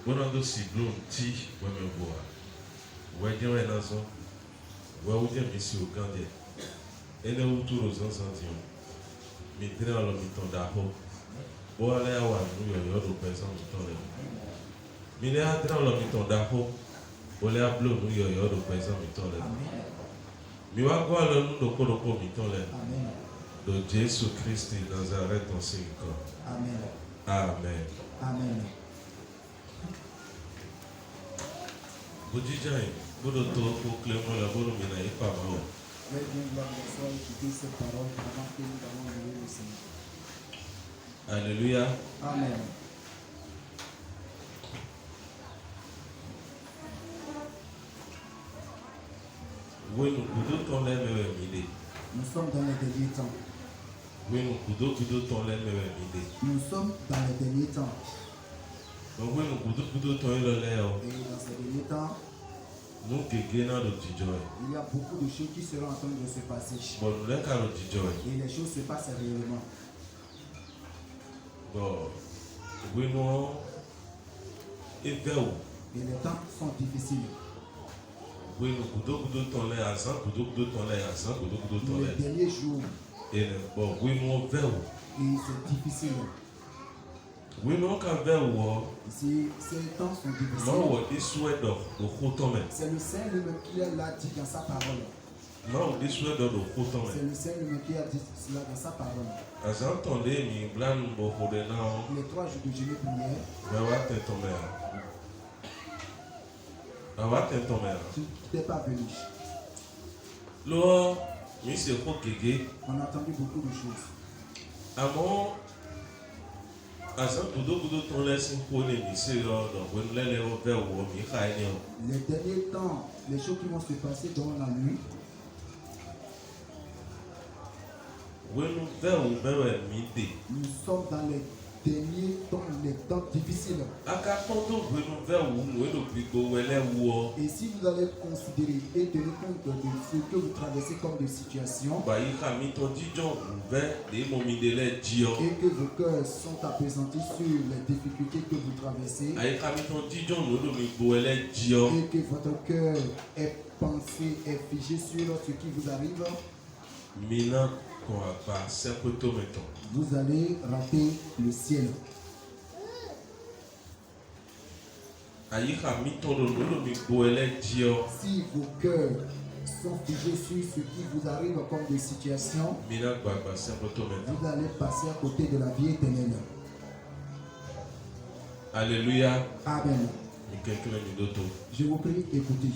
Bonando si blum ti weme boa. Wedien we nazo. We udien misi ogande. Ene uturo zanzandion. Mi dre alo mi tonda ho. Bo ale awa nu yo yo do pezan mi tonle. Mi ne adre alo mi tonda ho. Bo le ablo nu yo yo do pezan mi tonle. Mi wa go alo nu do ko mi tonle. Do Jésus Christ Nazareth on sinko. Amen. Amen. Amen. Bojijai, bodo to proclame la bodo mina ipa mao. Vais bien gloire de soi écouter cette parole avant que nous allons louer le Seigneur. Alléluia. Amen. Oui, nous pouvons ton lait me Nous sommes dans les derniers temps. Oui, nous pouvons ton lait me Nous sommes dans les derniers temps. Donc oui, nous pouvons ton lait. Et dans ces derniers temps, Nous gégena do dijoy. il y a beaucoup de choses qui seront en train de se passer. Bon, nous l'avons carré dijoy. Et les choses se passent réellement. Bon, oui, nous et vers où? Et les temps sont difficiles. Oui, nous pouvons ton lait à 100, nous pouvons ton lait à 100, nous pouvons ton Dans les lait. derniers jours, Et bon, oui, nous vers où? et c'est difficile. Oui, nous quand vers où? Ici, ces temps sont difficiles. Moi, on dit souhait d'or, au coton même. C'est le Seigneur lui-même qui l'a dit dans sa parole. Moi, on dit souhait d'or, au coton C'est même. le Seigneur lui-même qui a dit cela dans sa parole. As entendu, mi blan beaucoup de noms. Les 3 jours de jeûne et prière, Mais ouais, t'es ton mère. Ah ouais, t'es ton mère. tu n'es pas venu. Là, mi se faut gégé. On a entendu beaucoup de choses. Avant, as entendu ton laisse pour les messieurs, donc on les vers où mi caille. Les derniers temps, les choses qui vont se passer dans la nuit, Oui, nous vers où vers midi. nous sommes dans les derniers temps, les temps difficiles. Aka tonto oui nous vers où nous et nous pico elle est où. Et si vous allez considérer et tenir compte de ce que vous traversez comme de situation, Bah il a mis ton dijon vers des moments de l'air dio. et que vos cœurs sont appesantis sur les difficultés que vous traversez, Aïe a mis ton dijon nous nous pico elle est dio. et que votre cœur est pensé, est figé sur ce qui vous arrive, Mina qu'on va pas c'est pour tout maintenant. vous allez rater le ciel. Aïe a mis ton nous nous pico elle est dio. Si vos cœurs sont figés sur ce qui vous arrive comme des situations, Mina qu'on va pas c'est pour tout maintenant. vous allez passer à côté de la vie éternelle. Alléluia. Amen. Mi quelqu'un mi d'auto. Je vous prie, écoutez.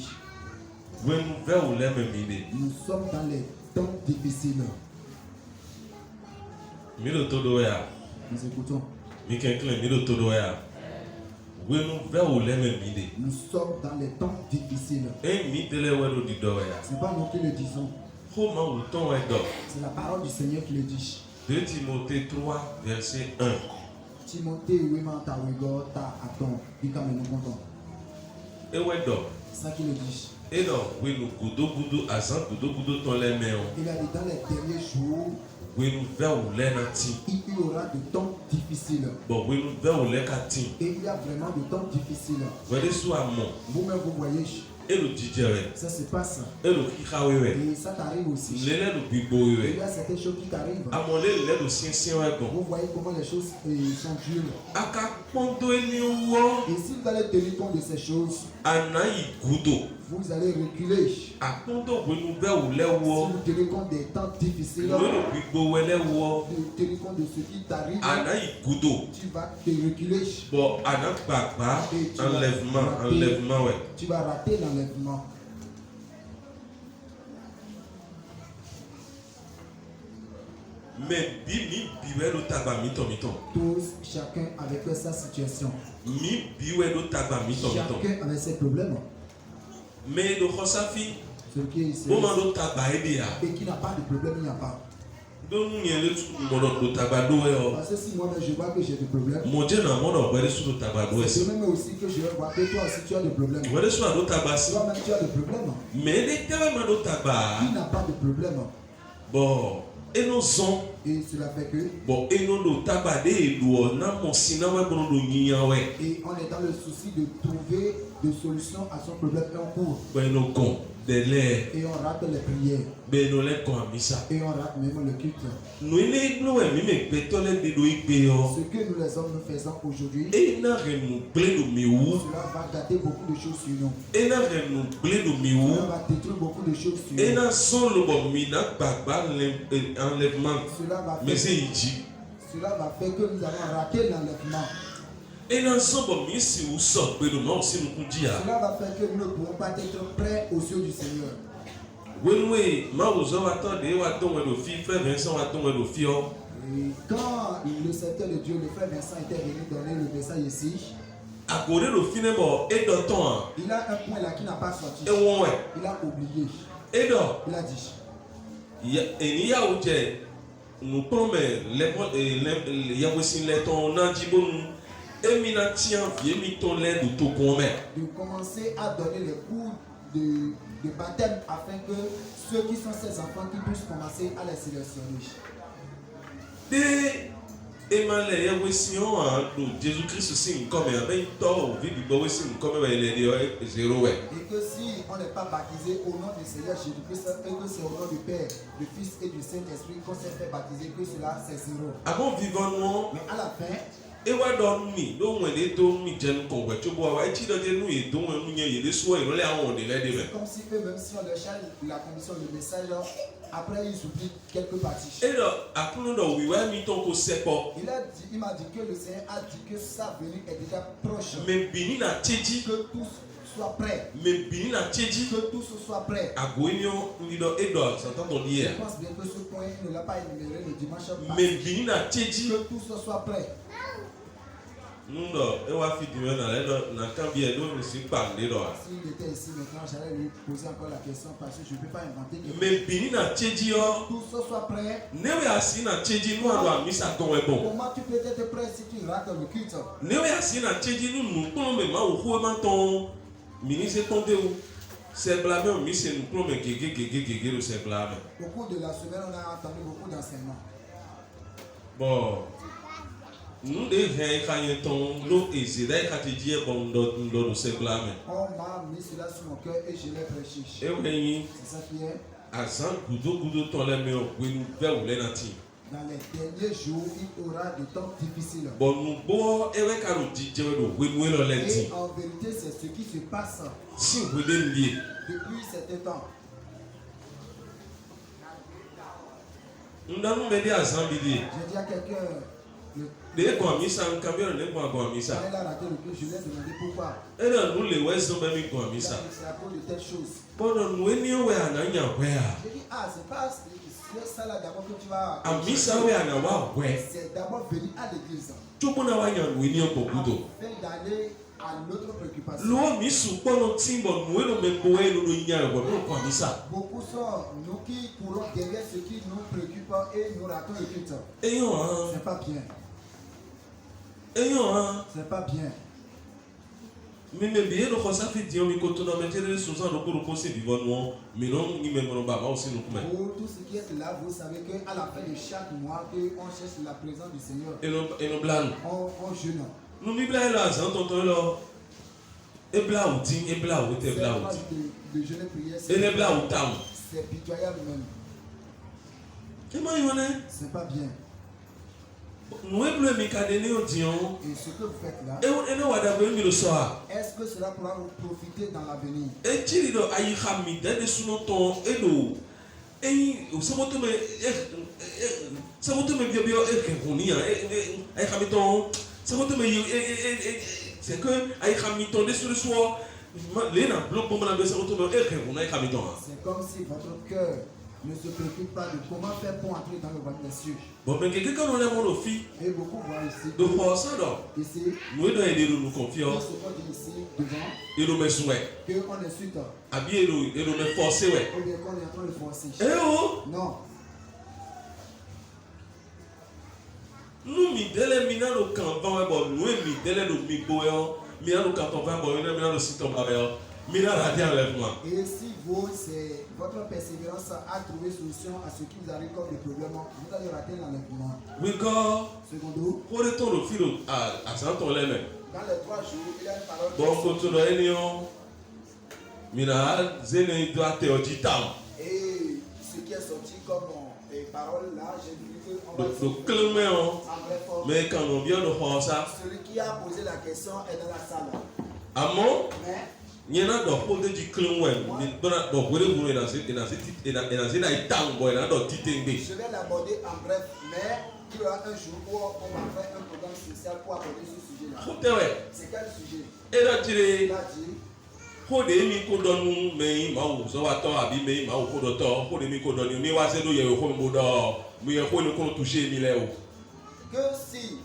Oui nous vers où l'aime midi. Nous sommes dans les temps difficiles. Mi d'auto doya. Nous écoutons. Mi quelqu'un mi d'auto doya. Oui nous vers où l'aime midi. Nous sommes dans les temps difficiles. Et mi tele ouais nous dit doya. Ce n'est pas nous qui le disons. Comment vous ton ouais do? C'est la parole du Seigneur qui le dit. 2 Timothée 3 verset 1. Timothée, oui, mais ta wego, ta attend. Il quand même nous comptons. Et ouais do. C'est ça qu'il le dit. Et non, oui nous goudou azan goudou ton les mains. Il a dit dans les derniers jours, Oui nous vers où l'air nati. il y aura de temps difficiles. Bon oui nous vers où l'air kati. Et il y a vraiment de temps difficiles. Voyez soit mon. Vous-même, vous voyez, Et le dijere. ça se passe. Et le kikawewe. Et ça t'arrive aussi. Lele le Il bibowe. y a certaines choses qui t'arrivent. À mon lait le sien ouais gon. Vous voyez comment les choses sont dures. Aka pondo eni wo. Et si vous allez tenir compte de ces choses, Anayi gudo. vous allez reculer. Si Apondo oui nous vers où l'air wo. vous tenez compte des temps difficiles, Le le bibowe l'air wo. vous tenez compte de ce qui t'arrive, Anayi gudo. tu vas te reculer. Bon, anak baba, enlèvement, ouais. Tu vas rater l'enlèvement. Mais mi biwe do tagba miton. Tous, chacun avec sa situation. Mi biwe do tagba miton. Chacun avec ses problèmes. Mais do khosafi, Ce qui est ici. moment do tagba edea. Et qui n'a pas de problème, il n'y a pas. Do nyele tu mono do tagba do yo. Parce que si moi-même je vois que j'ai des problèmes, Moje na mono bere su do tagba do c'est esi. même aussi que je vais voir que toi aussi tu as des problèmes. Bere su do tagba si. Toi-même tu as des problèmes. Mais ne tewe ma do tagba. Qui n'a pas de problème? Bon, et nos son Et cela fait que, Bon, et non do tabade et do na monsina ouais bon do nyian ouais. et on est dans le souci de trouver des solutions à son problème en cours. Ben no gon de l'air. Et on rate les prières. Ben no le kon amisa. Et on rate même le culte. Nous ele no ouais mi me beto le de do igbe yo. Ce que nous les hommes nous faisons aujourd'hui, Et na renu ble do mi wu. cela va gâter beaucoup de choses sur nous. Et na renu ble do mi wu. Cela va détruire beaucoup de choses sur Et nous. na son lo bon mi na gbagba enlèvement. Cela va Mais c'est faire, iji. cela va faire que nous allons rater l'enlèvement. Et na son bon mi si ou so pe do ma aussi nous kundia. Cela va faire que nous ne pourrons pas être prêts aux yeux du Seigneur. Wenwe ma ozo wa ton de wa ton we do fi frère Vincent wa ton we do fi o. Et quand le serviteur de Dieu, le frère Vincent, était venu donner le message ici, Akore do fi ne bo e do ton. il a un point là qui n'a pas sorti. E won we. Il a oublié. E do Il a dit, ya eni ya o je nous promet les yawesin le ton na jibonu. E mi na tian vie mi ton le do to kon me. de commencer à donner les cours de baptême afin que ceux qui sont ses enfants qui puissent commencer à les sélectionner. De emale yawesin o do Jésus Christ sin comme ben to vi bi bo wesin comme be le de zero we. Et que si on n'est pas baptisé au nom du Seigneur Jésus-Christ et que c'est au nom du Père, du Fils et du Saint-Esprit qu'on s'est fait baptiser, que cela c'est zéro. Avant vivant nous Mais à la fin, ewa do mi do won le to mi jen ko gbe to bo wa ti do de nu e do won nu yen ye le so e le awon de le de me. c'est comme si eux-mêmes, si on leur charge la commission de message, après ils oublient quelques parties. E do akunu do wi wa mi ton ko sepo Il m'a dit que le Seigneur a dit que sa venue est déjà proche. me bini na teji Que tous soient prêts. me bini na teji Que tous soient prêts. agoinio ni do e do santan ton Je hier pense bien que ce point il ne l'a pas énuméré le dimanche passé. me bini na teji Que tous soient prêts. nu do e wa fi di me na le do na kan bi e do mi si pa de do S'il était ici maintenant, j'allais lui poser encore la question parce que je ne peux pas inventer quelque chose. me bini na teji yo Tous soient prêts. ne we asi na teji nu ado amisa ton e bon Comment tu peux être prêt si tu rates le culte? ne we asi na teji nu nu ton me ma wo ho ma ton mini se ton de o se blame o mi se nu ton me gege lo se blame Au cours de la semaine, on a entendu beaucoup d'enseignements. bon nous de he ka yen ton lo ezeda ka te die bon do se blame On m'a mis cela sur mon cœur et je l'ai prêché. e we yin C'est ça qui est. azan gudo ton le me o we nu ve o le na ti Dans les derniers jours, il y aura des temps difficiles. bon nu bo e we ka ro di je we do we nu lo le ti Et en vérité, c'est ce qui se passe si we de lie depuis cet temps. ndanu me de azan bi de J'ai dit à quelqu'un, de ko amisa nka bi ne ko amisa quand il a raté le culte, je lui ai demandé pourquoi. e na nu le we zo be mi ko Il a dit, amisa c'est à cause de telle chose. bon nu we ni we ananya we a J'ai dit, ah, c'est pas c'est ça là d'abord que tu vas. amisa we ana wa we C'est d'abord venir à l'église. tubu na wa yan we ni o gudo Afin d'aller à l'autre préoccupation. lo mi su pono timbo nu we no me bo e no nya we ko amisa Beaucoup sont nous qui courons derrière ce qui nous préoccupe et nous ratons le culte. eyan han C'est pas bien. eyan han C'est pas bien. mi me bi e no ko sa fi di o mi ko to na me tere so san do ko se vivant no mi no ni me mo ba ma o si no kuma Pour tout ce qui est là, vous savez qu'à la fin de chaque mois, on cherche la présence du Seigneur. e no blan On jeûne. nu mi bla la azan ton ton lo e bla o tin e bla o te C'est bla pas o tin de jeûner prière. e le bla o tam C'est pitoyable même. e ma yo ne C'est pas bien. nu e bla mi ka de ni o din o Et ce que vous faites là, e no wa da be mi lo so a est-ce que cela pourra vous profiter dans l'avenir? e chiri do ayi ha mi de de suno ton e do e o so mo to me so mo to me bio e ke huni a e ha mi ton so mo to me c'est que ayi ha mi ton de sur so le na bloc bon na be so mo to me e ke huni ha mi ton C'est comme si votre cœur ne se préoccupe pas de comment faire pour entrer dans le royaume des cieux. bon mais que quand on est mon fi Et beaucoup voient ici, do for ça do ici, nous do e de nous que confiance ce qu'on dit ici, devant, e do me souhait qu'on insulte, abi e do me forcer ouais ou bien qu'on est en train de forcer. eh oh Non, nous mi dele mi na do kan va ouais bon nous mi dele do mi bo yo mi na do kan ton va bon mi na do si ton ba yo Mina raté enlèvement. Et si votre persévérance a trouvé solution à ce qui vous arrive comme des problèmes, vous allez rater l'enlèvement. Oui, quand Secondo, on retourne au fil à Santon Lene. dans les 3 jours, il y a une parole Bon, quand on a une Mina Zene doit te oditam. et ce qui est sorti comme parole là, j'ai vu qu'on va Donc, clément, en vrai forme. mais quand on vient de faire ça, Celui qui a posé la question est dans la salle. amont, Mais il y en a d'autres qui du clément. Donc, vous voulez dans cette étang, boy, dans d'autres titres. je vais l'aborder en bref, mais il y aura un jour où on va faire un programme spécial pour aborder ce sujet-là. C'est quel sujet? Et là, tu Il dis, a dit, faut des micros dans nous, mais il m'a ou ça va t'en abîmer, il m'a ou faut d'autres, faut des micros dans nous, mais va c'est nous, il y a eu comme boudor, mais il y a quoi nous toucher, il est où? que si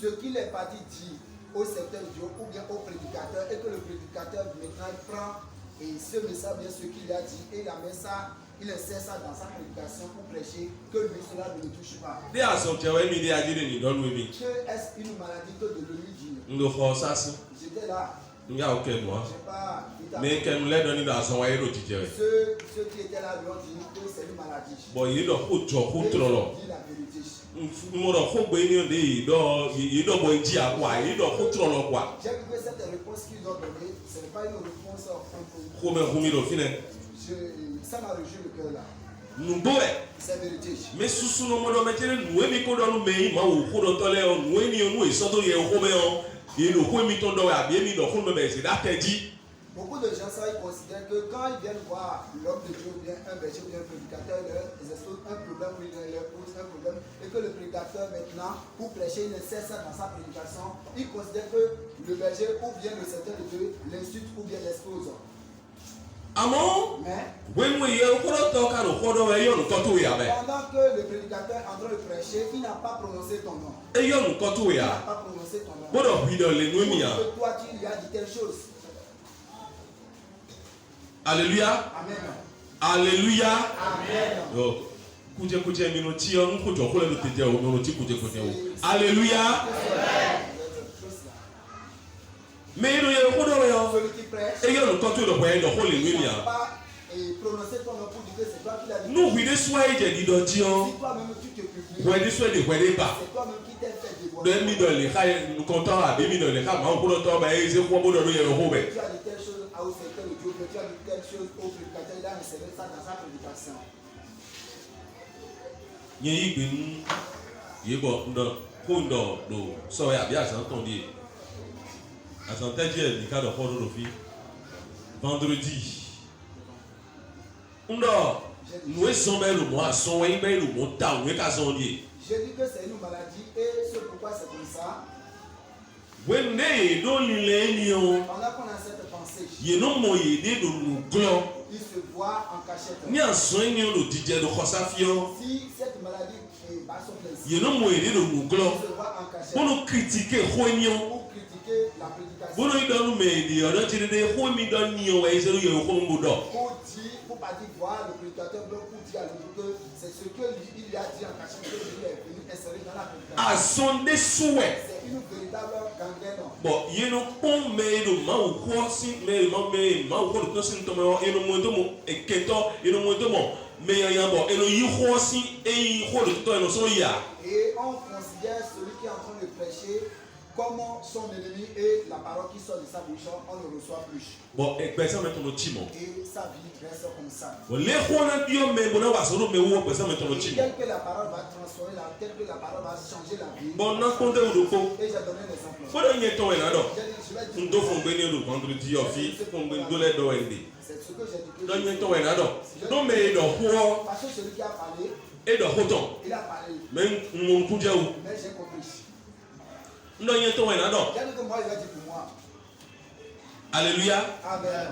ce qu'il est parti dire au secteur Dieu ou bien au prédicateur et que le prédicateur maintenant il prend et ce message bien ce qu'il a dit et il met ça, il insère ça dans sa prédication pour prêcher que lui cela ne le touche pas. Des assumptions, oui, mais des adjectifs, nous donnons, oui. Que est-ce une maladie que de lui dire? Nous faisons ça, J'étais là. nous n'avons aucun droit. J'ai pas. Mais quand nous les donnons dans son voyage, nous disons. Ceux qui étaient là lui ont dit que c'est une maladie. Bon, il y a d'autres trop Et ils trop. ont dit la vérité. Nous avons fait bénir des il doit boire dire à quoi, il doit faire trop long quoi. J'ai vu que cette réponse qu'ils ont donnée, ce n'est pas une réponse Comment vous mettez au final? ça m'a réjoui le cœur là. Nous boire. C'est vérité. Mais sous nos modes maintenant, nous aimons qu'on donne mais il m'a ou qu'on donne tolère, nous aimons nous et sans doute il y a au commun, il nous faut mettre dans la bien mis dans le fond mais c'est d'interdit. Beaucoup de gens ça, ils considèrent que quand ils viennent voir l'homme de Dieu ou bien un berger ou bien un prédicateur, ils leur exposent un problème ou ils leur posent un problème et que le prédicateur maintenant, pour prêcher, il insère ça dans sa prédication, il considère que le berger ou bien le secteur de Dieu l'insulte ou bien l'expose. Amen. Mais When we hear what talk and what do we on kotu ya be. pendant que le prédicateur est en train de prêcher, il n'a pas prononcé ton nom. E yo nu kotu Il n'a ya. pas prononcé ton nom. Bodo bi do le nu mi ya. Pour que toi tu lui as dit telle chose. Alléluia. Amen. Alléluia. Amen. Yo. Kuje mi no ti o nko jo ko le tete o no ti kuje o. Alléluia. Mais nous y a quoi de Celui qui prêche. et yo nu kotu do boy do ko le nu mi Il n'a ya. pas prononcé ton nom pour dire que c'est toi qui l'as dit. Nu wi de swa je di do ti o. Si toi-même tu te publies, We de swa de we de ba. c'est toi-même qui t'es fait De dévoiler. mi do le ka nu kontan abi mi do le ka ma ko do to ba e se ko bodo ye ho be. Tu as dit telle chose au secteur de Dieu, tu as dit telle chose au prédicateur, il a inséré ça dans sa prédication. Nye igbe yebo ndo ko ndo do so ya bi asan ton di. Asan teje ni ka do ko do fi. Vendredi. Ndo nous sommes le mois son we be le mo ta we ka son di. Je dis que c'est une maladie et c'est pourquoi c'est comme ça. When ne do ni le ni o. Pendant qu'on a cette pensée, Ye no mo ye de do nu glo. il se voit en cachette. Ni asan ni o do dije do khosafio. Si cette maladie est bas sur place, Ye no mo ye de do nu il glo. se voit en cachette. Bono critiquer hoinio. Pour critiquer la prédication. Bono idonu me di odo ti de ho mi do ni o we se do ye ho mo do. Pour dire, pour pas dire voir le prédicateur, donc pour dire à l'autre que c'est ce que il lui a dit en cachette que lui est venu insérer dans la prédication. Asonde souhait. C'est une véritable gangrène. Bon, il y a un pont, mais le mau croissant, mais mau croissant, c'est un peu, et le moins de mots, et qu'étant, et le moins de mots, mais il y a un bon, et le y croissant, et il croit le tout, et le son y a. Et on considère celui qui est en train de prêcher comme son ennemi et la parole qui sort de sa bouche, on ne reçoit plus. Bon, et personne met ton timon. Et sa vie reste comme ça. Bon, les croissants, Dieu, mais bon, on va se retrouver, mais où personne met ton Et timon. tel que la parole va transformer, tel que la parole va changer la vie. Bon, non, comptez au repos. Et j'ai donné l'exemple. Faut donner ton et là, J'ai dit, je vais on dire. doit faire venir le vendredi, au fil, on doit donner l'eau et des. C'est ce que j'ai dit. Donne ton et là, non, mais le roi, Parce que celui qui a parlé, et le roton, il a parlé. mais mon coup de où. Mais j'ai compris. Donne ton et là, non. J'ai dit que moi, il a dit pour moi. Alléluia. Amen.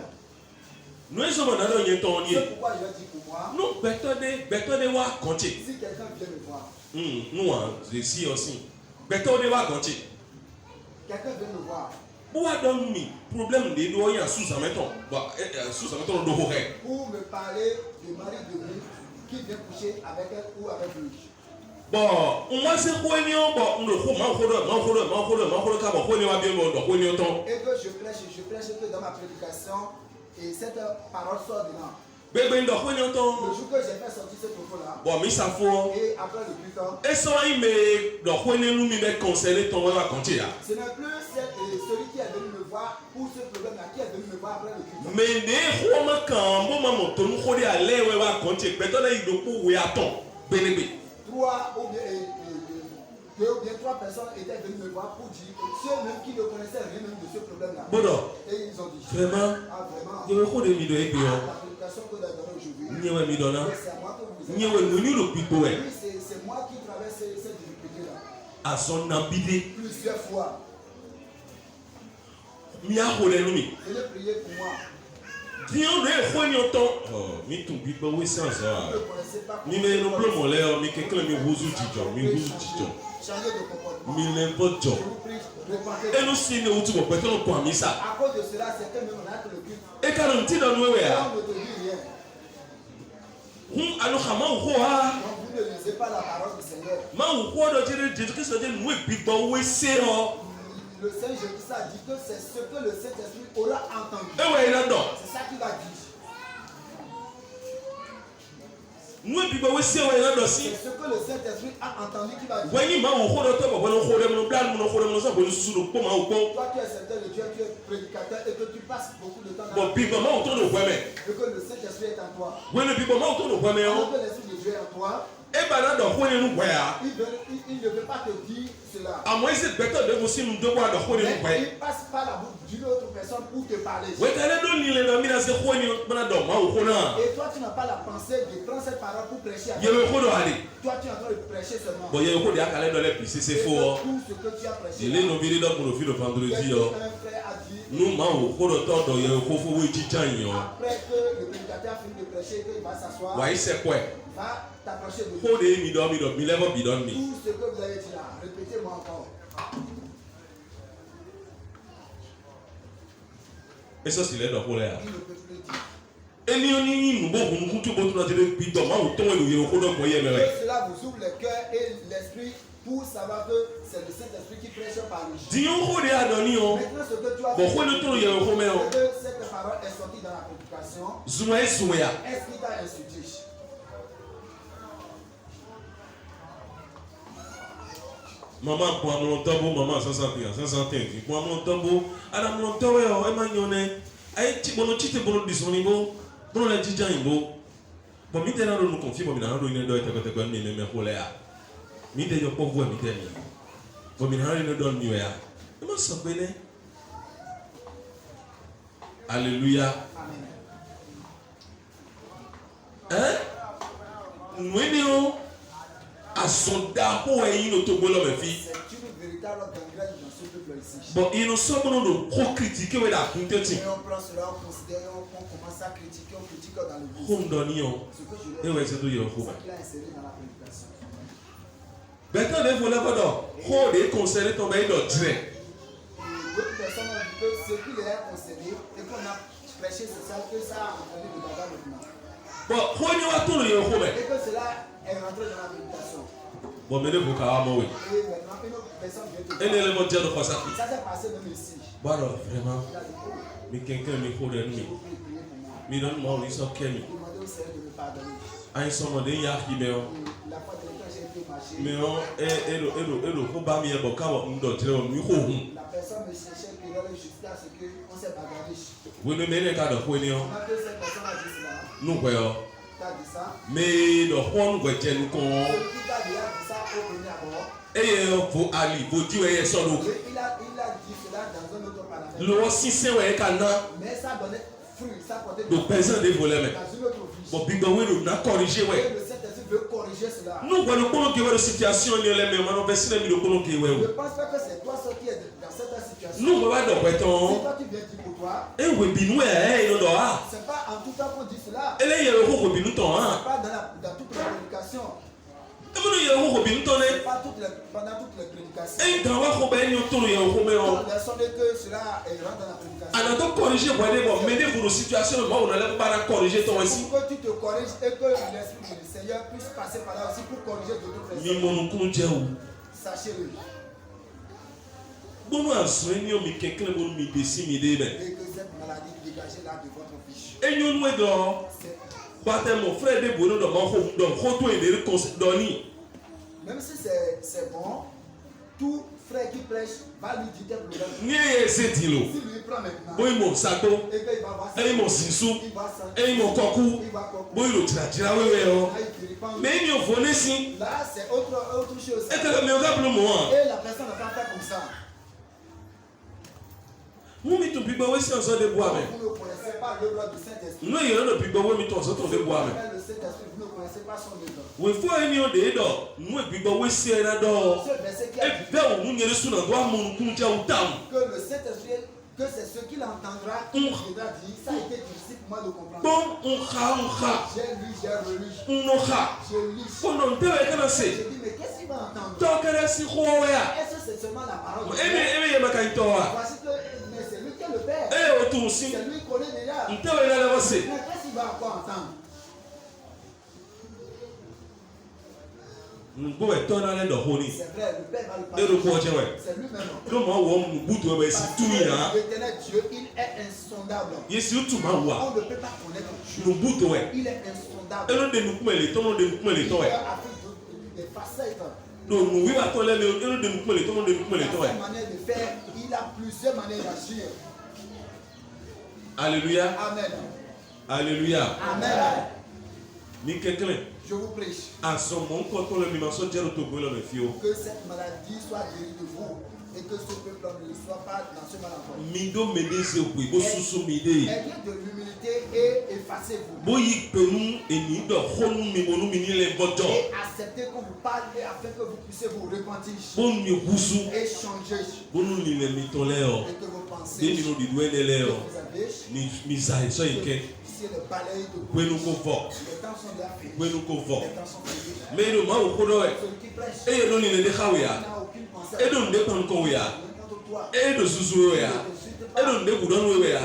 Nous sommes dans un ton. C'est pourquoi il a dit pour moi. Non, beto de wa compter. Si quelqu'un vient me voir, Nous, je suis aussi. Beto de wa compter. quelqu'un vient me voir Pour donner mi problème de doyer à sous-ameton. Sous-ameton de horreur. pour me parler du mari de lui qui vient coucher avec elle ou avec lui. Bon, moi c'est quoi ni bon, on le faut, man, Et que je prêche prêche que dans ma prédication, et cette parole sort dedans. Bébé ndo ko Le nyoto. jour que j'ai fait sortir ce propos-là, Bon mi safo. et après le plus tard, Et so yi me ndo ko ne nu mi be conseiller ton wa konti ya. ce n'est plus celui qui est venu me voir pour ce problème-là, qui est venu me voir après le culte. Mais ne ko ma kan bo ma mo to nu ko de ale we wa konti pe to na yi do ko we aton. Benebe. Trois ou bien, deux ou bien trois personnes étaient venues me voir pour dire que ceux-mêmes qui ne connaissaient rien même de ce problème-là. Bodo. Et ils ont dit, Vraiment. ah vraiment, Je ko de mi do e pe yo. la prédication que vous avez donnée aujourd'hui, Nyewe mi do na. c'est à moi que vous Nyewe nu ni lo pito e. Oui, c'est moi qui traverse cette difficulté-là. A son na bide. Plusieurs fois, Mi a ho le nu mi. venez prier pour moi. Dion re ko nyoto. Oh, mi tun bi bo we sans Vous ça. ne connaissez pas Mi me no blo mo le o mi kekle mi wuzu jijo, mi wuzu jijo. changer de comportement. Mi le Je bojo. vous prie, repentez. Enu si ne utu mo pe to ko ami sa. À cause de cela, c'est que même on a que le culte. E ka no ti do nu we Et ya. on ne te dit rien. Anu khama ho ha. Donc vous ne lisez pas la parole du Seigneur. Ma ho do jere Jésus Christ de nu e bi gbo we se ho. Le Seigneur Jésus a dit que c'est ce que le Saint-Esprit aura entendu. E we ina do. C'est ça qu'il va dire. Nu e bi gbo we se we ina do si. C'est ce que le Saint-Esprit a entendu qu'il va dire. When you ma ho do to bo no ho dem no bla no ho dem no so bo susu do po ma ho po. Toi qui es serviteur de Dieu, tu es prédicateur et que tu passes beaucoup de temps dans Bo bi gbo ma ho to no hwe me. et que le Saint-Esprit est en toi. When bi gbo ma ho to no hwe me Alors o. que l'Esprit de Dieu est en toi, E ba na do ho ni nu hwe ya. il ne veut pas te dire cela. Amo ise better de mo si nu do wa do ho ni nu Mais hwe. il passe par la bouche d'une autre personne pour te parler. We ka le do ni le na mi na se ho ni na do ma ho na. Et toi, tu n'as pas la pensée de prendre cette parole pour prêcher à Ye me ho do ali. toi, tu es en train de prêcher seulement. Bon, il y a beaucoup de gens qui ont les pistes, c'est Et que faux. tout ce que tu as prêché, Il est nommé dans le fil de vendredi. un frère a dit, Nous, nous, pour le temps, il y a un faux oui, après que le prédicateur a fini de prêcher, qu'il va s'asseoir, ouais, c'est quoi? va t'approcher de Pour lui. les midons, il lève un bidon. Tout ce que vous avez dit là, répétez-moi encore. Et ça, c'est l'aide pour l'air. Il ne peut plus dire. Et nous, nous, tout le monde, nous, bidon, mais au temps où il y a un coup de moyen, mais Que cela vous ouvre le cœur et l'esprit pour savoir que c'est le Saint-Esprit qui prêche par lui. Dion, on est à donner. Maintenant, ce que tu as Bon, quoi, le tour, il y a un coup, mais c'est que cette parole est sortie dans la prédication. Zoué, zoué. Est-ce qu'il t'a instruit? Maman, pour mon tambour, maman, 501, 501. Pour mon tambour, à mon tambour, elle m'a yonné. Aïe, tu bon, tu t'es bon, du son niveau. Bon, la dit, j'aime beau. Bon, mi tena nous confie, bon, mi na ndo ine do ete kote kon mi me ko le a. Mi te yo povo mi teni. Bon, mi na ine do mi we a. E mo so pe ne. Alléluia. Amen. Hein? Nous on a son d'apo et il nous tombe là me fi. C'est une véritable gangrène dans ce peuple ici. Bon, ils nous sommes nous pro critiquer ouais la punte ti. Et on prend cela, on considère, on commence à critiquer, on critique dans le bus. Comme donion. Ce que je Et l'ai ouais, c'est tout yo c'est ko. ça qu'il a inséré dans la prédication. Beto de voler pas d'or. Ho de conseiller tomber dans dire. Et d'autres personnes ont dit que ce qu'il est enseigné et qu'on a prêché, c'est ça que ça a entraîné le bagage maintenant. Bon, ho ni wa to yo ko me. Et que cela est rentré dans la prédication. Bon, mais le boka mo we. Et maintenant, une autre personne vient te Et dire. le mo dire de quoi ça. Ça s'est passé même ici. Bon, alors, vraiment, Il a dit, oh, mais quelqu'un me faut de je nuit. vous prie, priez pour moi. Mi don mo ni so kemi. Demandez au Seigneur de me pardonner. Ai so mo de ya ki me o. La fois de quand j'ai été marcher, Me o elo ko ba mi e bo ka wo ndo dire o mi ho hun. la personne me cherchait querelle jusqu'à ce qu'on s'est bagarré. We no me ne ka do ko ni o. Quand cette personne a dit cela, Nu kwe o. tu as dit ça. Me do ho nu kwe je nu ko. Celui qui t'a déjà dit ça au premier abord, Eye vo ali vo di we ye so do. il a dit cela dans un autre paramètre. Lo si se we ka na Mais ça donnait fruit, ça portait do pesan de voler me. dans une autre vie. Bo bigbo we do na corriger Et we. le Saint-Esprit veut corriger cela. Nu kwe no kono ke we situation ni le me ma no vesi mi do kono ke we Je ne o. pense pas que c'est toi seul qui est dans cette situation. Nu kwe wa do kwe C'est ton. toi qui viens dire pour toi. E we binu e no do ha. C'est pas en tout temps qu'on dit cela. Ele ye ho ko binu ton ha. C'est pas dans toute la prédication. E mo ye ho ko binu ton ne. C'est pas pendant toutes les prédications. E dan wa ko be ni o to ye ho me o. Quand la sonde que cela rentre dans la prédication. Ana to corriger bo de bo me de pour situation ma o na le para corriger ton C'est si. pour que tu te corriges et que l'Esprit du Seigneur puisse passer par là aussi pour corriger d'autres Mi personnes. mo nu kun je o. Sachez-le. Bono asrenio mi kekle bono mi desi mi debe. Et que cette maladie dégagez-la de votre fiche. Enyo nwe do. C'est- Bate mon frère de bono do ma ho do ho to ene doni. Même si c'est bon, tout frère qui prêche va lui dire tes problèmes. Ni e setilo. Si lui prend maintenant, Boy mo sato. et qu'il va voir ça, Eyi mo sinsu. il va sentir, Eyi mo koku. il va comprendre. Boy lo tira wewe o. Là, il guérit pas. Me mi o fone si. Là, c'est autre chose. E kele mi o ga blo mo an. Et la personne ne va pas faire comme ça. Mu mi tun pigbo we si onso de bo ame. Vous ne connaissez pas l'œuvre du Saint-Esprit. No yero no pigbo we mi tun onso to de bo ame. Le Saint-Esprit, vous ne connaissez pas son œuvre. We fo eni o de do. Nu e pigbo we si era do. Ce verset qui a E dit be o mu nyere su na do amonu kun ja utam. que le Saint-Esprit, que c'est ce qu'il entendra qui viendra dire, ça a été difficile pour moi de comprendre. Bon unha. J'ai lu, j'ai relu, Unoha. je lis. Kono ntewe kana Je se. dis, mais qu'est-ce qu'il va entendre? To kere si ho we a. Est-ce que c'est seulement la parole de Eme Dieu? eme ye maka ito a. Voici que, mais c'est lui qui est le Père. E o tun si. C'est lui qui connaît déjà. Mais Ntewe na lewo se. qu'est-ce qu'il va encore entendre? Ngbo e to na le do ho ni. C'est vrai, le Père va le E do parler. ko je we. C'est lui-même. Lo mo wo mu butu we si Parce tu ya. que l'éternel Dieu, il est insondable. Yesi utu ma wa. On ne peut pas connaître Dieu. Nu butu we. Il est insondable. Eno de nu kumele to no de nu kumele to we. Il a des facettes. No nu wi ba to le le eno de nu kumele to no de nu kumele to we. Sa manière de faire, il a plusieurs manières d'agir. Alléluia. Amen. Alléluia. Amen. Mi kekle. Je vous prêche Aso mo nko to le mi ma so jero to gbe lo me fi o. que cette maladie soit guérie de vous et que ce peuple ne soit pas dans ce mal encore. Mi do me de se ku bo susu mi de. Ayez de l'humilité et effacez-vous. Bo yi pe nu eni do honu mi bonu mi ni le bojo. Et acceptez qu'on vous parle et afin que vous puissiez vous repentir Bo mi busu. et changer. Bonu ni le mi to le o. Et que vos De pensées mi no di do ene le que o. vous avez, Ni mi za so ike. puissiez le balayer de vous. Gbe nu ko fo. Les temps sont déjà faits. Gbe nu ko fo. Les temps sont faits. Me no ma wo ko do e. Celui qui prêche E no ni le de khawe ya. n'a aucune pensée E do nde kon ko ya. contre toi. E do susu we ya. E do nde budon we ya.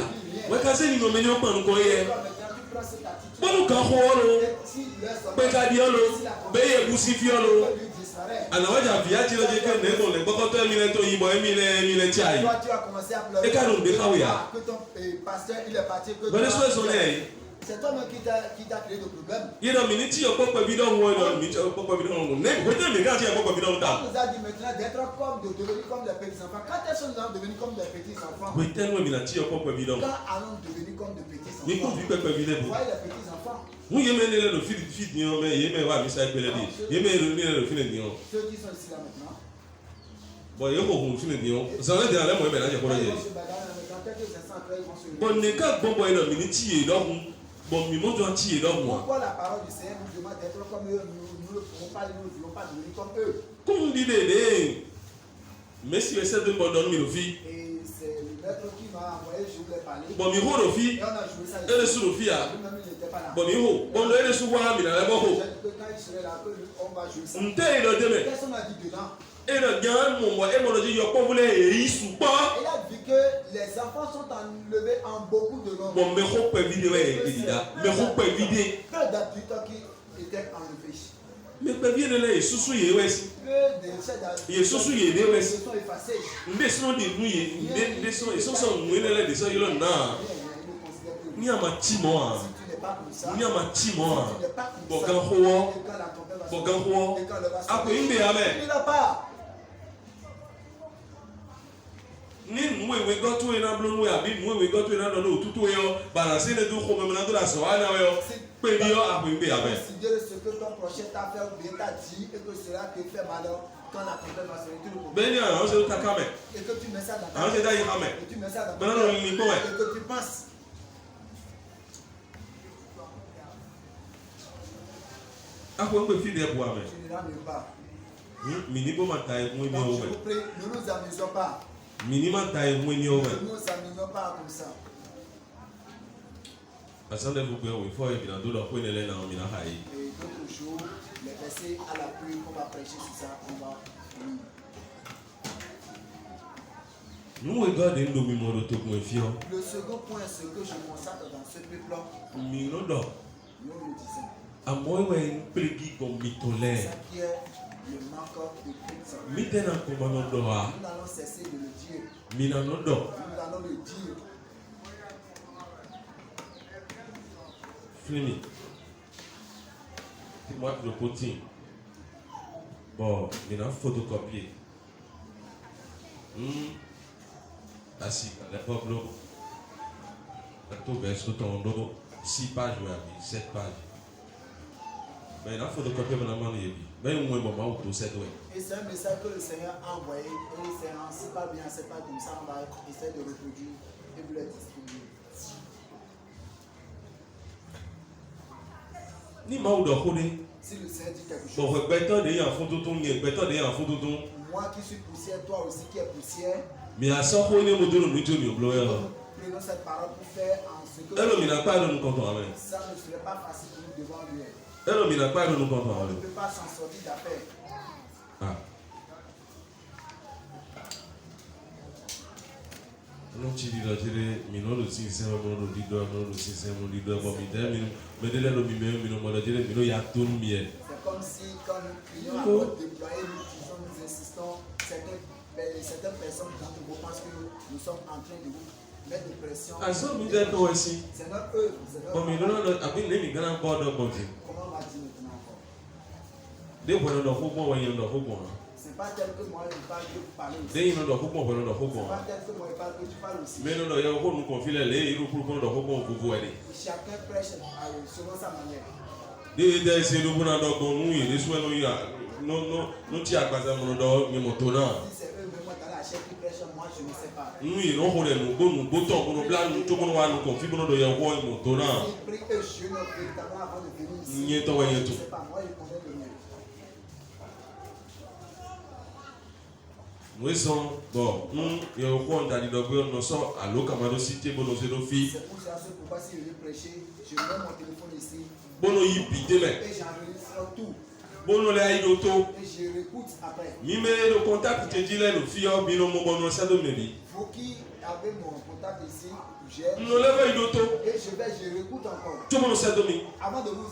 We ka se ni no me ni o pon ko ye. Toi, maintenant, tu prends cette attitude. Bonu kan ho lo. Et si laisse Pe ka di lo. Be ye busi fi lo. lui disparaît. Ana waja via ti lo je ke ne ko le gboko to mi le to yin bo mi le ti ayi. Toi, tu as commencé à pleurer. Et quand on déclare, oui, hein. Que ton pasteur, il est parti. Que Bele toi, so so ne. c'est toi-même qui t'a créé le problème. Ye do mi ni ti o popo bi do wo do mi ti o popo bi do wo. Ne ko te mi ka ti o popo bi do On ta. nous a dit maintenant d'être comme, de devenir comme des petits enfants. Quand est-ce que nous allons devenir comme des petits enfants? We ten we mi na ti o popo bi do. Quand allons devenir comme des petits Ni ko enfants? fi pepe bi le Vous bo. voyez les petits enfants, Mu ye me ne le do fi ni o me ye me wa mi sa pe le di. Ye me ni le do fi ni o. ceux qui sont ici là maintenant. Bo ye ko hu fi ni o. Za le de ale mo e be na je ko Quand ye. ils vont se bagarrer dans quelques instants après, ils vont se Bo ne ka gbogbo e do mi ni ti ye do hun. Bo mi mo do ti ye do mo. Pourquoi la parole du Seigneur nous demande d'être comme eux? Nous ne pouvons pas, nous ne voulons pas devenir comme eux. Kum di de. Messi ese de bo do mi lo fi. Et c'est le maître qui m'a envoyé, je voulais parler. Bo mi ho lo fi. Et on a joué ça. E le su lo fi a. Lui-même, il n'était pas là. Bo mi ho. Bo lo e le su wa mi na le bo ho. J'ai dit que quand il serait là, on va jouer ça. Nte e do de me. Qu'est-ce qu'on a dit dedans? E do gan mo mo e mo lo je yo po vule e yi su po. Il a dit que les enfants sont enlevés en beaucoup de nombre. Bon, me ho pe video e edida. Me ho pe video. Que d'adultes qui étaient enlevés. Me pe video le susu ye wesi. Que des chefs d'adultes Ye susu ye de wesi. se sont effacés. Nde so de nu ye, nde so e so so nu le de so yelo na. Ni ama ti mo a. Si tu n'es pas comme ça, Ni ama ti mo a. si tu n'es pas Bo comme ça, gan ho. et quand la tempête va Bo sonner, gan ho. et quand le va Ako sonner, imbe ame. il n'a pas. Ni nu we go to e na blo nu abi nu we go to e na do no tutu yo. Balance ne du ko me na do la so ana yo. Pe ni yo ako imbe ame. Considère ce que ton prochain t'a fait ou bien t'a dit et que cela te fait malheur quand la tempête va sonner, tu le comprends. Beni a o se ta kame. Et que tu mets ça dans A o ta se da yi kame. et tu mets ça dans Bana ta no ni ko e. et que tu penses. Ako ngbe fi de bo ame. Tu ne l'as même pas. Mini bo ma ta e mu ni Donc, o je we. vous prie, ne nous amusons pas. Mini ma ta e mu ni o Ne we. nous amusons pas comme ça. Asante gbogbo ẹwọ ìfọ ìbìnà tó lọ pé nílẹ náà mi náà hà yìí. Et d'autres jours, les versets à l'appui, on va prêcher sur ça, on va lire. Níwèé gọ́ọ̀dì ń lomi mọ́ ló tó kun ẹ̀fí ọ́. Le second point, ce que je constate dans ce peuple, Mi ló dọ̀. nous le disons, Àmọ́ ìwẹ̀ ń pèlégì gan mi tó lẹ̀. ça qui est le manque de Christ. Mi tẹ́nà kó máa lọ dọ̀ wá. Nous n'allons cesser de le dire. Mina no do. Nous allons le dire. Flimi. Dis-moi le potin. Bon, mina photocopier. Assis, les peuples. Tout verse ton dos. 6 pages, 7 pages. Mais il faut copier mon amant. Mais au moins, moment où 7 ouais. Et c'est un message que le Seigneur a envoyé. Et c'est pas bien, c'est pas comme ça. On va essayer de reproduire et vous le distribuer. Ni ma ou do khode. Si le Seigneur dit quelque chose. Bon, répétons des enfants tout ton, répétons des enfants tout ton. Moi qui suis poussière, toi aussi qui es poussière. Mais à ça, on est modèle nous Dieu nous bloquer. Prenons cette parole pour faire en ce que. Elle ne m'a pas de nous comprendre. Ça ne serait pas facile pour nous devant lui. Elle ne m'a pas de nous On ne comprendre. peut pas s'en sortir d'affaire. Ah. Non ci di dire mi non lo si siamo non lo dico non lo si siamo di due mi te mi delle lo mi non mo dire mi no ya ton mi è. C'est comme si quand nous prions à notre déployer, nous disons, nous insistons, certaines personnes d'entre vous pensent que nous sommes en train de vous mettre de pression. Ah so mi te to aussi. C'est notre œuvre, c'est notre Bon mi non no abi ne mi grand board of bonti. Comment on va dire maintenant encore? De bo no do fo bon wa yin do fo bon. C'est pas tel que moi je parle que vous parlez aussi. De yin do fo bon bo no do fo bon. C'est pas tel que moi je parle que tu parles aussi. Mais non no ya ko nu confile le iru pour do fo bon vous voyez. Chacun prêche selon sa manière. De se do bona do bon nu yi de so no ya no ti agbaza mo do mi mo to na. Si c'est eux, mais moi dans la chair qui prêche, moi je ne sais pas. Nu yi no ho le nu bo to bo no bla nu to mo wa nu confile bo no do ya wo mo to na. Ils prient et je ne véritablement avant de venir ici. Nye to wa Je yen ne to. sais pas, moi je connais le mien. Nous sommes bon, il y a un point d'adidobé, nous sommes à l'Okamado Cité, bon, nous sommes filles. C'est pour ça, c'est pourquoi si je veux prêcher, je mets mon téléphone ici Bon, nous y pité, mais et j'enregistre tout bon, nous les auto. et je réécoute après. Mi me le contact te dit là, le fille, bino mo bon, ça de me dit. Vous qui avez mon contact ici, j'ai Nous les auto. et je réécoute encore. Tout le monde sait de me. Avant de vous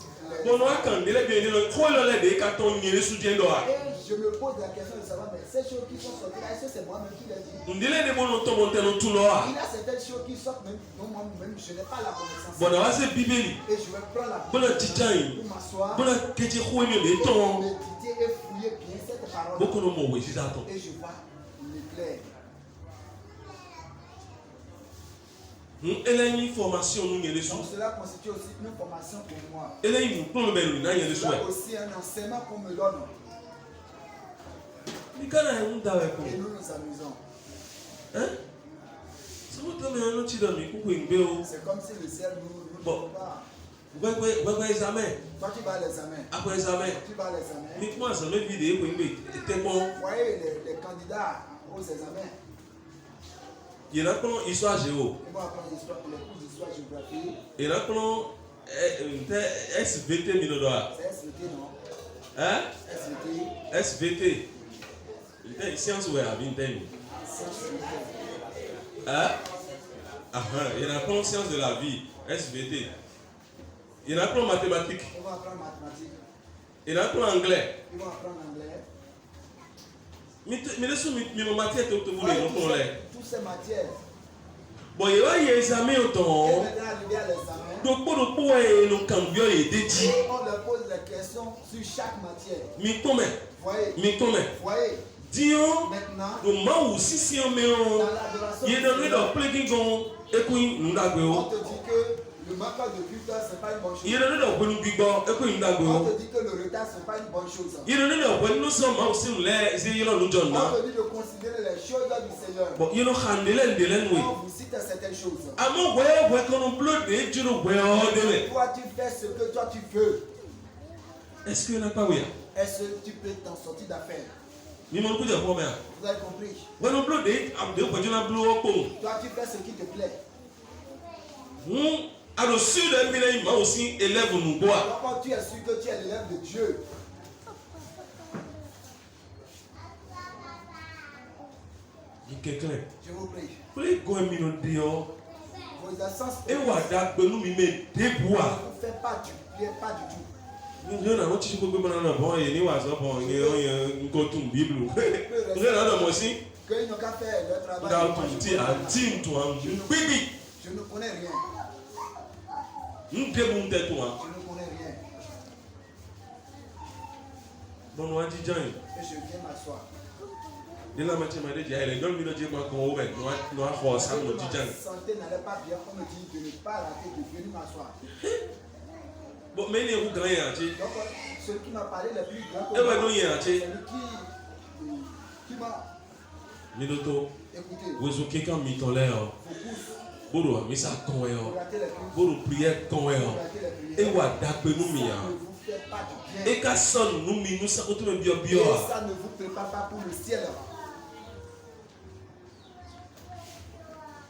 Bon, nous quand il est bien, nous croyons les cartons, il est soutien d'or. et je me pose la question de savoir, mais ces choses qui sont sorties là, est-ce que c'est moi-même qui les dis? Nous disons les bons nous tombons dans tout l'or. Il y a certaines choses qui sortent même, dont moi-même je n'ai pas la connaissance. Bon, on va se bibeli. Et je vais prendre la Bon, la titaille. pour m'asseoir, Bon, la kéti khoué les temps. méditer et fouiller bien cette parole. Beaucoup de mots, oui, c'est ça. Et je vois l'éclair. Elle a une formation, nous y est Donc cela constitue aussi une formation pour moi. Elle a une plan de belle, nous y est Cela aussi un enseignement qu'on me donne. Mais quand on est d'accord. Et nous nous amusons. Hein? C'est votre mère, nous t'y donne, coucou, une béo. C'est comme si le ciel nous Bon. pas. Ouais, examen. Toi tu vas à l'examen. Après examen. Tu vas à l'examen. Mais moi, ça me vidéo, pour une t'es bon. Vous voyez les candidats aux examens. Il y a un histoire géo. Ils vont apprendre l'histoire, les cours d'histoire, géographie. Il y a un SVT, mille dollars. C'est SVT, non? Hein? SVT. SVT. Science ou à vingtaine. Hein? Il y a un science de la vie. SVT. Il y a un mathématique. Ils vont apprendre mathématiques. Il y a un anglais. Ils vont apprendre anglais. Mais laisse-moi, mes matières, tu voulais, non, pour les. Toutes ces matières. Bon, il y a un examen au Et temps. maintenant, arrivé à l'examen. Donc, pour le point, le cambio est dédié. Et on leur pose des questions sur chaque matière. Mais comment? Voyez. Mais comment? Voyez. Disons, Maintenant, le moment où si on met dans en. l'adoration, Il y a dans le plugin qu'on. Et puis, nous on l'avons. te dit que le manque de culte, ce n'est pas une bonne Il y a chose. dans le plugin qu'on. Et puis, nous On l'avons. te dit que le retard, ce n'est pas une bonne chose. Il y a dans le plugin nous sommes aussi les. Il y a dans le John. On te dit de considérer les choses du Seigneur. Bon, il y a dans le oui. On vous cite certaines choses. À mon ouais, quand on pleut, tu le vois. Toi, tu fais ce que toi tu veux. Est-ce qu'il n'y en a pas, oui? Est-ce que tu peux t'en sortir d'affaires? Mais mon coup de problème. Vous avez compris? Quand on pleut, Toi, tu fais ce qui te plaît. à le sud de Milan, il m'a aussi élève nous bois. Alors, quand tu es sûr que tu es l'élève de Dieu, Quelqu'un. je vous prie. Pour les goemino dio. Vos essences Et voilà, nous me débois. ne fait pas du bien, pas du tout. Nous avons un petit peu de bon et ni was bon, ni un coton bible. Nous avons aussi. qu'ils n'ont qu'à faire leur travail. Nga Moi, je tu ti connais rien. anti tu an bibi. Je ne connais rien. N'te bon te tu an. Je ne connais rien. Bon wa di jan. Et je viens m'asseoir. De la matin ma de dia ele don mi no je ma ko o be no a ho sa no di jan. Ma santé n'allait pas bien. On me dit de ne pas rater, de venir m'asseoir. Bon mais ne ku grand ya ti. Donc, celui qui m'a parlé le plus grand, E we no ya c'est ti. celui qui m'a Mi do to écouté. we zo ke kan mi ton le o. Vous pousse, Boro mi sa kon we vous o. ratez les prières. Boro prière kon we Vous o. ratez les E prières. wa da pe nu mi Ça ya. ne vous fait pas du bien. E ka son nu mi nu sa ko to me bio bio Et a. ça ne vous prépare pas pour le ciel.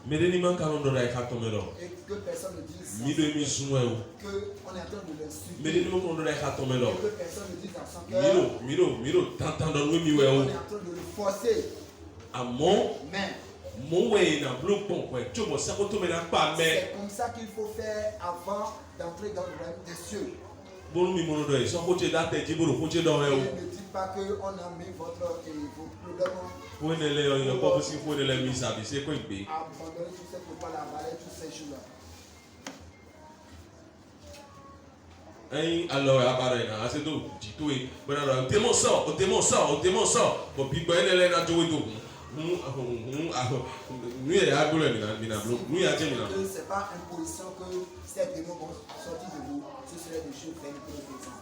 Me de ni man ka no do da ka to me do. Et que personne ne dise Mi do mi sun we o. qu'on est en train de Me l'insulter. de ni mo ko no da ka to me do. Et que personne ne dise dans son cœur Miro tantan do nu mi we qu'on o. est en train de le forcer. Amo Mais mo we na blo pon ko e chobo sa ko to me na pa me. c'est comme ça qu'il faut faire avant d'entrer dans le royaume des cieux. Bonu mi mo no do e so ko che da te ji boro ko che do we Et o. ne dites pas qu'on a mis vos problèmes Ko ne le yo yo ko si ko ne le mi sa bi se ko igbe. à abandonner tout ce pour pas la balayer, toutes ces choses-là. Ẹyin alọ abara ina ase do jito e bẹrẹ rẹ o temo sọ bọ bi gbọ ẹlẹlẹ na jowe do nu yẹ agbolo mina blo nu yẹ ajẹ mina. Ce n'est pas une position que ces démons vont sortir de vous. Ce serait des choses faites pour les gens.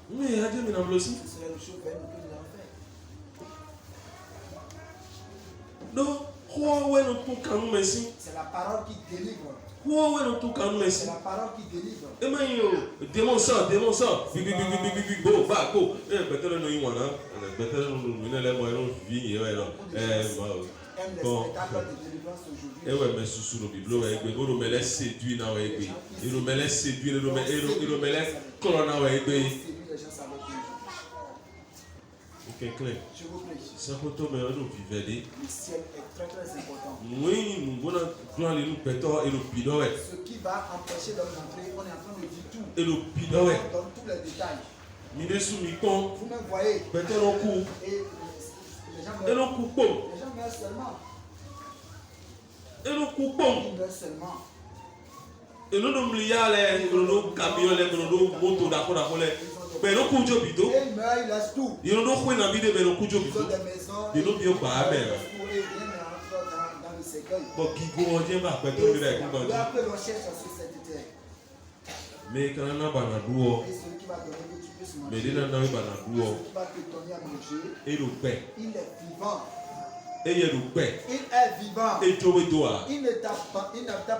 Nu yẹ ajẹ mina blo si. Ce serait des choses faites que nous avons fait. Do kó wẹnu tó kanu mẹ si C'est la parole qui délivre. kó wẹnu tó kanu mẹ si. C'est la parole qui délivre. E ma yin o demo sọ gbigbigbigbigbi gbó bá gbó gbẹtẹrẹ nu yin wọn na gbẹtẹrẹ nu mi nílẹ mọ ẹnu fi yin yẹ lọ Aime les Bon. spectacles de délivrance aujourd'hui. ewe me susu no biblo wa egbe oro me le séduit na wa egbe ero me le séduit ero me le kọrọ na wa egbe Séduire les gens avec eux. nkekle Je vous prie. sakoto me ọdún vivẹde Le ciel est très très important. nwéyìn nùgbọ́nà dún àlè nù pẹ̀tọ́ ero bidọ́ wẹ̀ Ce qui va empêcher l'homme d'entrer, on est en train de dire tout. ero bidọ́ wẹ̀ On donne tous les détails. mi de sùn mi kpọ́n Vous me voyez. pẹ̀tọ́ lọ kú Et les gens ero meurent. kú kpọ́n Les gens meurent seulement. ero kú kpọ́n Ils meurent seulement. ero do mliya lẹ ero do kamion lẹ ero do moto dako lẹ pẹ̀lú kú jo bidọ́ Et ils meurent, ils laissent tout. ero do kú iná bi de bẹ̀rù kú jo Ils ont bidọ́ des maisons. Ils n'ont bien pas à ils faire. et viennent rentrer dans le cercueil. bọ̀ gígó ọjẹ́ bá pẹ̀tọ́ mi rẹ̀ kú Et kàn là, jí après, on cherche sur cette terre. mais kana na bana dúọ Et celui qui va donner que tu puisses manger. mais de na na bana dúọ Celui qui va te donner à manger. ero pẹ̀ Il est vivant. eye ero pẹ̀ Il est vivant. edzowe do a Il ne t'a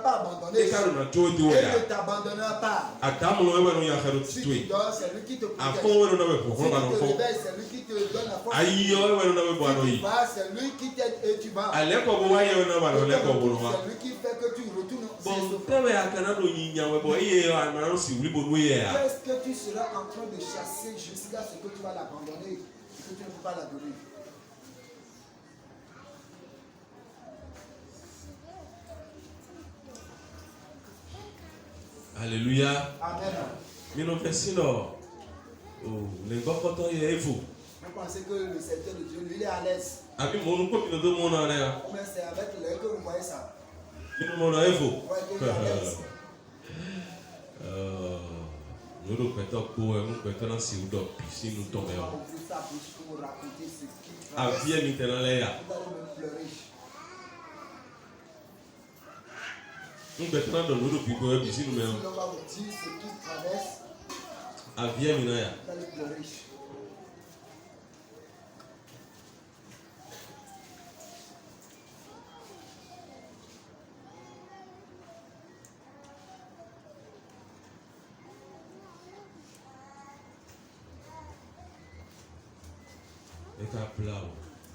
pas abandonné. eka do na dzowe do Il ya ne t'abandonnera pas. àtàmúlò ẹwẹ́ nu yà xẹ́rọ Si títú tu yìí dors, c'est lui qui te protège. àfọwọ́ ẹnu náà bẹ̀ Si fọ̀fọ́ bá nù tu te fọ́ réveilles, c'est lui qui te donne la force. ayiyọ ẹwẹ́ nu náà bẹ̀ bọ̀ àná Si yìí tu vas, c'est lui qui t'aide et tu vas. alẹ́kọ̀ọ́ bọ̀ wáyé ẹwẹ́ náà bá nù lẹ́kọ̀ọ́ bọ̀ wa C'est lui qui fait que tu retournes. bọ̀ C'est ce- tẹ́wẹ̀ akana do yin nya wẹ̀ bọ̀ eye àmàlà sì wúlí bọ̀ nù yẹ à Qu'est-ce que tu seras en train de chasser jusqu'à ce que tu vas l'abandonner, que tu ne peux pas l'adorer? alléluia Amen. mi nù fẹ́ sí lọ o lè gbọ́ kọ́tọ́ yẹ evo Vous pensez que le serviteur de Dieu, lui, il est à l'aise. àbí mo nu kó mi nù tó mú náà rẹ̀ à Mais c'est avec l'air que vous voyez ça. mi nù mọ̀ náà evo Vous voyez qu'il est à l'aise. nuru pẹ̀tọ́ kpó ẹnu pẹ̀tọ́ náà sì wúdọ̀ pì sínú tọ̀mẹ̀ On ọ va ouvrir sa bouche pour vous raconter ce qui àbí ẹ̀mí tẹ̀lé lẹ́yà Vous allez me pleurer. ńgbẹ̀tọ́ náà dọ̀ nuru pìpọ̀ ẹ̀ pì sínú mẹ́ ọ Si l'on va vous dire ce qui traverse, àbí ẹ̀mí náà yà. vous allez pleurer. Eka plau,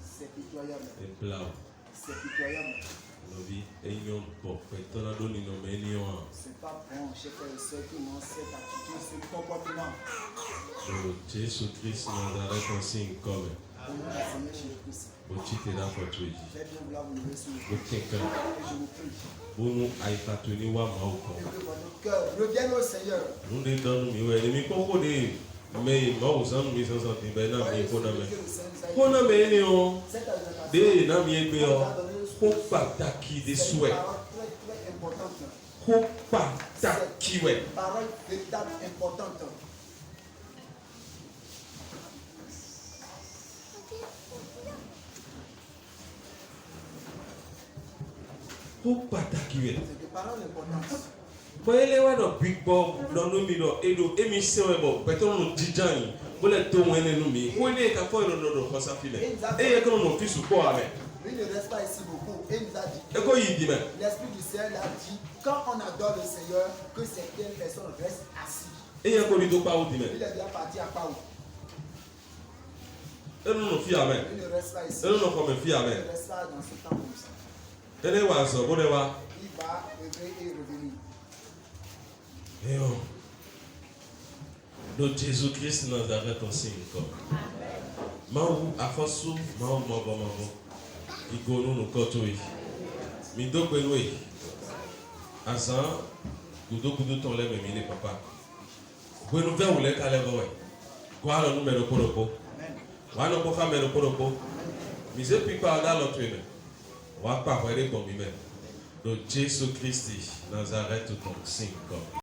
C'est pitoyable. e plau. C'est pitoyable. Lobi, enyon po, pẹ̀tọ́ náà dọ̀ nínú mẹ́ ní wọn. C'est pas bon, chers frères et sœurs, qui ont cette attitude, ce comportement. So Jésù Kristi Nazareth kan sí nǹkan mẹ́. Au nom du Seigneur Jésus-Christ. Bó tí tẹ̀ náà fọ̀ tó yìí. Faites bien vouloir vous lever sur le Bó pied. kẹ̀kẹ́. Et je vous prie. Bó nu àyíká tó ní wà máa kọ̀. Et que votre cœur revienne au Seigneur. Nde dɔnu mi wɛ ɛmi kpɔkɔ de Mais moi, aux hommes, ils sont sentis, ben, non, mais il faut Que nommer. le Saint-Esprit Faut nommer, non. cette alimentation Des, non, mais il y a nous a donné faut pas t'acquis des c'est une souhaits. parole très importante. Faut pas t'acquis, ouais. Une parole véritable importante. Faut pas t'acquis, ouais. C'est des paroles importantes. Bon, elle est là dans Big Bob, dans nos millions, et dans émission, bon, peut-être nous disons, vous l'êtes au moins, nous, mais vous n'êtes qu'à faire le ça filet. Et il y a comme nos fils ou quoi, mais. Il ne reste pas ici beaucoup. Et il nous a dit, Et quoi il dit, mais. l'Esprit du Seigneur l'a dit, quand on adore le Seigneur, que certaines personnes restent assises. Et il y a quoi il dit, pas où, dit, mais. Il est déjà parti à Pau. Et nous, nos filles, amen. Il ne reste pas ici. Et nous, nos comme filles, Il amen. ne reste pas dans ce temps comme ça. Et les oiseaux, ça, bon, les oiseaux. Il va œuvrer et revenir. Et oh. Donc Jésus-Christ Nazareth aussi encore. Maou afosu maou mabo. Igonu no kotoi. Mindo kwenwe. Asan gudo ton le memine papa. Gwenu ve ule kale gowe. Kwa lo numero poropo. Wa no ko kamero poropo. Mise pipa da lo tweme. Wa pa wele bombi me. Donc Jésus-Christ Nazareth ton 5.